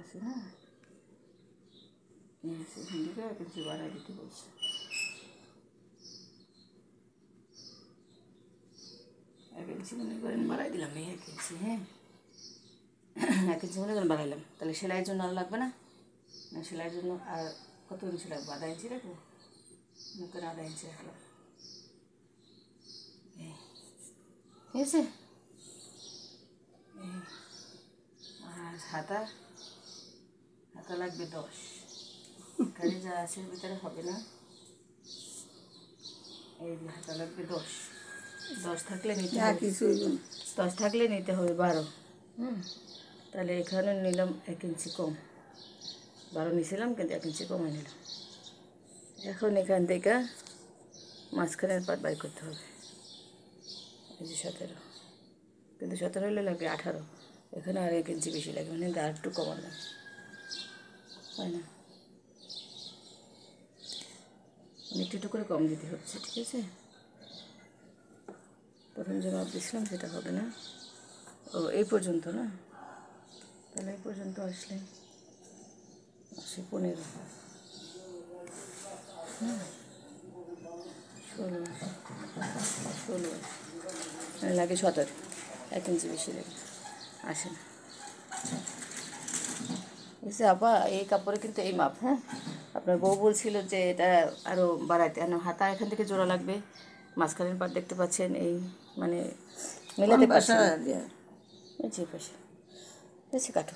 আছে না, হিন্দিটা কিছু বাড়াই দিতে বলছে। এক ইঞ্চি মনে করেন বাড়াই দিলাম, এই 1 ইঞ্চি। হ্যাঁ, 1 ইঞ্চি মনে করেন বাড়াইলাম, তাহলে সেলাইয়ের জন্য আর লাগবে না। সেলাইয়ের জন্য আর কত ইঞ্চি লাগবে? আধা ইঞ্চি রাখবো, মনে করেন আধা ইঞ্চি রাখলাম। ঠিক আছে। আর হাতা লাগবে 10, এখানে যা আছে ভিতরে হবে না। এই যে হাতা লাগবে 10 থাকলে নিতে হবে, 10 থাকলে নিতে হবে 12। তাহলে এখানে নিলাম 1 ইঞ্চি কম, 12 নিয়েছিলাম কিন্তু 1 ইঞ্চি কমে নিলাম। এখন এখান থেকে মাঝখানের পাট বাই করতে হবে। এই যে 17, কিন্তু 17 হলে লাগবে 18, এখানে আর 1 ইঞ্চি বেশি লাগবে, মানে আর একটু কমালাম, হয় না? একটু করে কম দিতে হচ্ছে। ঠিক আছে, প্রথম যে মাপ দিয়েছিলাম সেটা হবে না। ও এই পর্যন্ত না, তাহলে এই পর্যন্ত আসলে 15, 16 লাগে 17, 1 ইঞ্চি বেশি লাগে, আসে না। বুঝছে আপা, এই কাপড়ে কিন্তু এই মাপ। হ্যাঁ, আপনার বউ বলছিল যে এটা আরও বাড়াইতে, হাতা এখান থেকে জোড়া লাগবে, মাঝখানের পাট দেখতে পাচ্ছেন, এই মানে মেলাতে পারছে। পাশে কাটো।